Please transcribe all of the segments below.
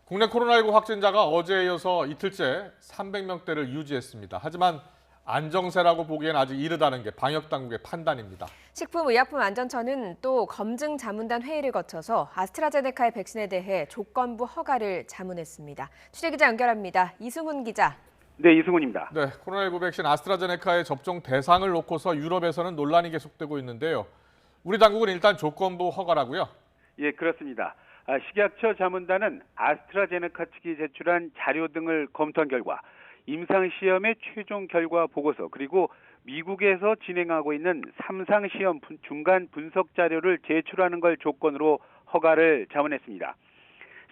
국내 코로나19 확진자가 어제에 이어서 이틀째 300명대를 유지했습니다. 하지만 안정세라고 보기엔 아직 이르다는 게 방역당국의 판단입니다. 식품의약품안전처는 또 검증 자문단 회의를 거쳐서 아스트라제네카의 백신에 대해 조건부 허가를 자문했습니다. 취재기자 연결합니다. 이승훈 기자. 네, 이승훈입니다. 네, 코로나19 백신 아스트라제네카의 접종 대상을 놓고서 유럽에서는 논란이 계속되고 있는데요. 우리 당국은 일단 조건부 허가라고요? 예, 그렇습니다. 식약처 자문단은 아스트라제네카 측이 제출한 자료 등을 검토한 결과 임상시험의 최종 결과 보고서 그리고 미국에서 진행하고 있는 3상시험 중간 분석 자료를 제출하는 걸 조건으로 허가를 자문했습니다.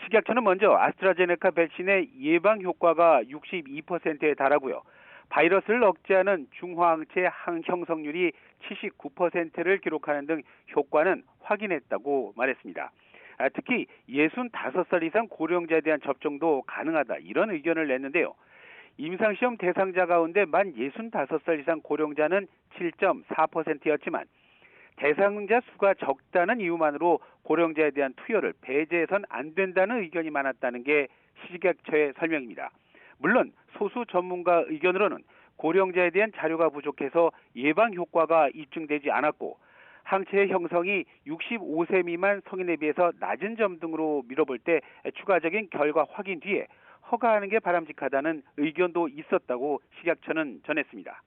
식약처는 먼저 아스트라제네카 백신의 예방 효과가 62%에 달하고요. 바이러스를 억제하는 중화항체 항형성률이 79%를 기록하는 등 효과는 확인했다고 말했습니다. 특히 65살 이상 고령자에 대한 접종도 가능하다 이런 의견을 냈는데요. 임상시험 대상자 가운데 만 65살 이상 고령자는 7.4%였지만 대상자 수가 적다는 이유만으로 고령자에 대한 투여를 배제해선 안 된다는 의견이 많았다는 게 식약처의 설명입니다. 물론 소수 전문가 의견으로는 고령자에 대한 자료가 부족해서 예방 효과가 입증되지 않았고 항체의 형성이 65세 미만 성인에 비해서 낮은 점 등으로 미뤄볼 때 추가적인 결과 확인 뒤에 허가하는 게 바람직하다는 의견도 있었다고 식약처는 전했습니다.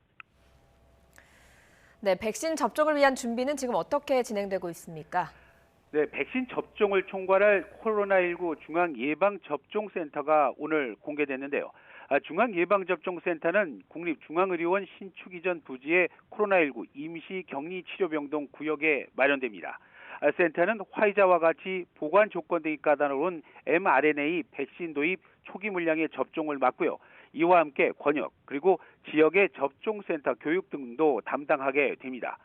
네, 백신 접종을 위한 준비는 지금 어떻게 진행되고 있습니까? 네, 백신 접종을 총괄할 코로나19 중앙예방접종센터가 오늘 공개됐는데요. 중앙예방접종센터는 국립중앙의료원 신축이전 부지의 코로나19 임시격리치료병동 구역에 마련됩니다. 센터는 화이자와 같이 보관 조건 등이 까다로운 mRNA 백신 도입 초기 물량의 접종을 맡고요. 이와 함께 권역 그리고 지역의 접종센터 교육 등도 담당하게 됩니다.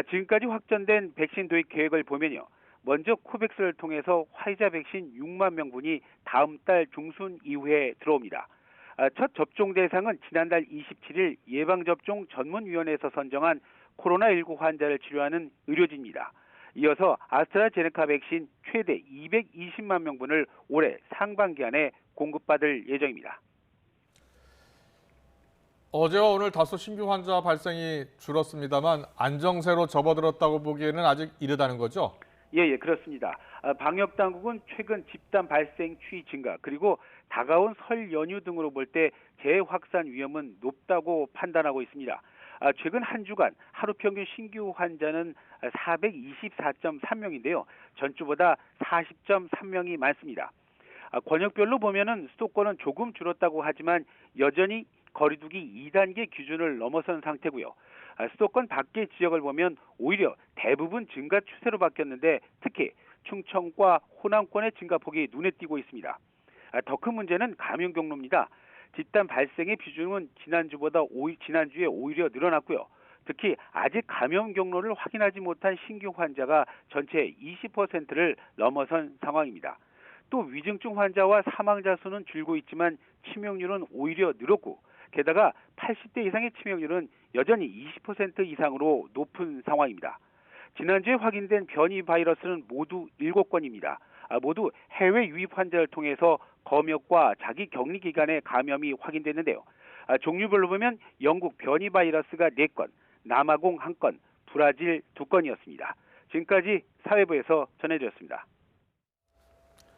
지금까지 확정된 백신 도입 계획을 보면요. 먼저 코백스를 통해서 화이자 백신 6만 명분이 다음 달 중순 이후에 들어옵니다. 첫 접종 대상은 지난달 27일 예방접종 전문위원회에서 선정한 코로나19 환자를 치료하는 의료진입니다. 이어서 아스트라제네카 백신 최대 220만 명분을 올해 상반기 안에 공급받을 예정입니다. 어제와 오늘 다소 신규 환자 발생이 줄었습니다만 안정세로 접어들었다고 보기에는 아직 이르다는 거죠? 예, 그렇습니다. 방역당국은 최근 집단 발생 추이 증가 그리고 다가온 설 연휴 등으로 볼 때 재확산 위험은 높다고 판단하고 있습니다. 최근 한 주간 하루 평균 신규 환자는 424.3명인데요. 전주보다 40.3명이 많습니다. 권역별로 보면은 수도권은 조금 줄었다고 하지만 여전히 거리두기 2단계 기준을 넘어선 상태고요. 수도권 밖의 지역을 보면 오히려 대부분 증가 추세로 바뀌었는데 특히 충청과 호남권의 증가폭이 눈에 띄고 있습니다. 더 큰 문제는 감염 경로입니다. 집단 발생의 비중은 지난주에 오히려 늘어났고요. 특히 아직 감염 경로를 확인하지 못한 신규 환자가 전체 20%를 넘어선 상황입니다. 또 위중증 환자와 사망자 수는 줄고 있지만 치명률은 오히려 늘었고 게다가 80대 이상의 치명률은 여전히 20% 이상으로 높은 상황입니다. 지난주에 확인된 변이 바이러스는 모두 7건입니다. 모두 해외 유입 환자를 통해서 검역과 자기 격리 기간에 감염이 확인됐는데요. 종류별로 보면 영국 변이 바이러스가 4건, 남아공 1건, 브라질 2건이었습니다. 지금까지 사회부에서 전해드렸습니다.